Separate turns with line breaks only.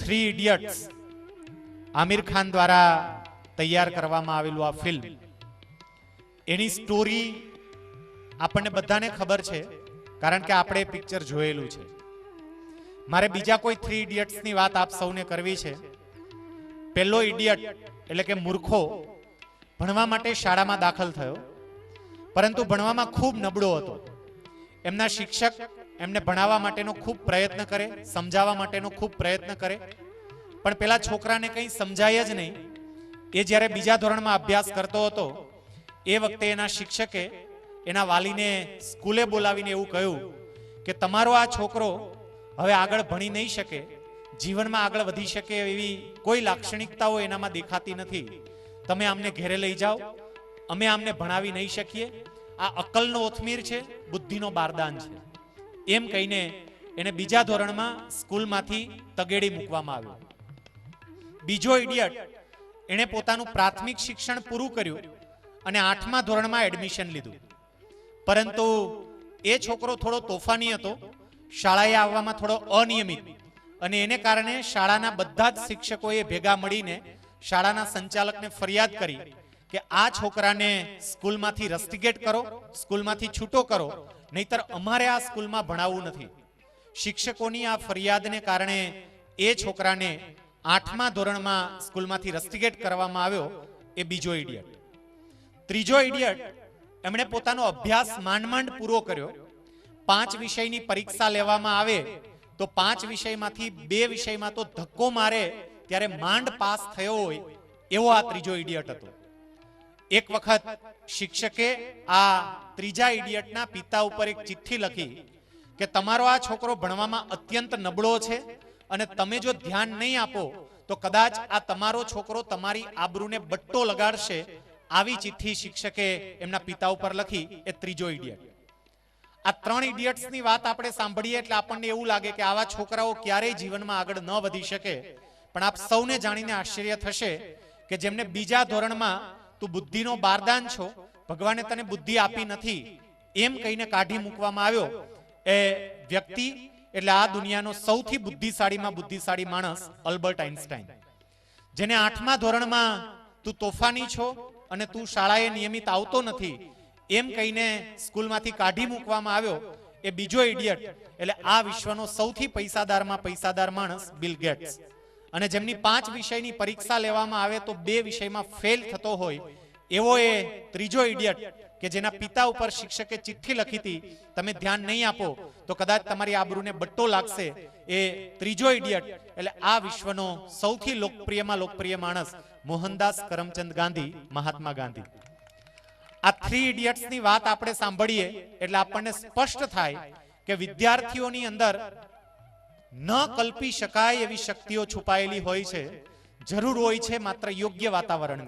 Three idiots Aamir Khan દ્વારા તૈયાર કરવામાં આવેલું આ ફિલ્મ, એની સ્ટોરી આપણને બધાને ખબર છે, કારણ કે આપણે પિક્ચર જોયેલું છે. મારે બીજા કોઈ થ્રી ઇડિયટ્સની વાત આપ સૌને કરવી છે. પહેલો ઇડિયટ એટલે કે મૂર્ખો ભણવા માટે શાળામાં દાખલ થયો, પરંતુ ભણવામાં ખૂબ નબળો હતો. એમના શિક્ષક એમને ભણાવવા માટેનો ખૂબ પ્રયત્ન કરે, સમજાવવા માટેનો ખૂબ પ્રયત્ન કરે, પણ પેલા છોકરાને કંઈ સમજાય જ નહીં. એ જ્યારે બીજા ધોરણમાં અભ્યાસ કરતો હતો એ વખતે એના શિક્ષકે એના વાલીને સ્કૂલે બોલાવીને એવું કહ્યું કે તમારો આ છોકરો હવે આગળ ભણી નહીં શકે, જીવનમાં આગળ વધી શકે એવી કોઈ લાક્ષણિકતાઓ એનામાં દેખાતી નથી. તમે આમને ઘેરે લઈ જાઓ, અમે આમને ભણાવી નહીં શકીએ. આ અક્કલનો ઓથમીર છે, બુદ્ધિનો બારદાન છે. એમ કહીને એને બીજા ધોરણમાં સ્કૂલમાંથી તગેડી મૂકવામાં આવ્યો. બીજો ઇડિયટ, એણે પોતાનું પ્રાથમિક શિક્ષણ પૂરું કર્યું અને 8મા ધોરણમાં એડમિશન લીધું, પરંતુ એ છોકરો થોડો તોફાની હતો, શાળાએ આવવામાં થોડો અનિયમિત, અને એને કારણે શાળાના બધા જ શિક્ષકોએ ભેગા મળીને શાળાના સંચાલકને ફરિયાદ કરી કે આ છોકરાને સ્કૂલમાંથી રસ્ટિકેટ કરો, સ્કૂલમાંથી છૂટો કરો, નહીતર અમારે આ સ્કૂલમાં ભણાવવું નથી. શિક્ષકોની આ ફરિયાદને કારણે એ છોકરાને 8મા ધોરણમાં સ્કૂલમાંથી રસ્ટિકેટ કરવામાં આવ્યો. એ બીજો ઇડિયટ. ત્રીજો ઇડિયટ, એમણે પોતાનો અભ્યાસ માંડ પૂરો કર્યો. 5 વિષયની પરીક્ષા લેવામાં આવે તો 5 વિષયમાંથી 2 વિષયમાં તો ધક્કો મારે ત્યારે માંડ પાસ થયો હોય એવો આ ત્રીજો ઇડિયટ હતો. એક વખત શિક્ષકે આ ત્રીજા ઇડિયટના પિતા ઉપર એક ચિઠ્ઠી લખી કે તમારો આ છોકરો ભણવામાં અત્યંત નબળો છે અને તમે જો ધ્યાન નહીં આપો તો કદાચ આ તમારો છોકરો તમારી આબરૂને બટ્ટો લગાડશે. આવી ચિઠ્ઠી શિક્ષકે એમના પિતા ઉપર લખી. એ ત્રીજો ઇડિયટ. આ 3 ઇડિયટ્સની વાત આપણે સાંભળીએ એટલે આપણને એવું લાગે કે આવા છોકરાઓ ક્યારેય જીવનમાં આગળ ન વધી શકે. પણ આપ સૌને જાણીને આશ્ચર્ય થશે કે જેમને બીજા ધોરણમાં તું બુદ્ધિનો બારદાન છો, ભગવાને તને બુદ્ધિ આપી નથી એમ કહીને કાઢી મૂકવામાં આવ્યો. એ વ્યક્તિ એટલે આ દુનિયાનો સૌથી બુદ્ધિશાળીમાં બુદ્ધિશાળી માણસ અલ્બર્ટ આઇન્સ્ટાઈન, જેને 8મા ધોરણમાં તું તોફાની છો અને તું શાળાએ નિયમિત આવતો નથી એમ કહીને સ્કૂલમાંથી કાઢી મૂકવામાં આવ્યો. એ બીજો ઇડિયટ એટલે આ વિશ્વનો સૌથી પૈસાદારમાં પૈસાદાર માણસ બિલ ગેટ્સ, અને જેમની 5 વિષયની પરીક્ષા લેવામાં આવે તો 2 વિષયમાં ફેલ થતો હોય એવો એ ત્રીજો ઇડિયટ કે જેના પિતા ઉપર શિક્ષકે ચિઠ્ઠી લખી હતી તમે ધ્યાન નહીં આપો તો કદાચ તમારી આબરૂને બટ્ટો લાગશે. એ ત્રીજો ઇડિયટ એટલે આ વિશ્વનો સૌથી લોકપ્રિયમાં લોકપ્રિય માણસ મોહનદાસ કરમચંદ ગાંધી, મહાત્મા ગાંધી. આ 3 ઇડિયટ્સની વાત આપણે સાંભળીએ એટલે આપણને સ્પષ્ટ થાય કે વિદ્યાર્થીઓની અંદર ન કલ્પી શકાય એવી શક્તિઓ છુપાયેલી હોય છે. જરૂર હોય છે માત્ર યોગ્ય વાતાવરણની.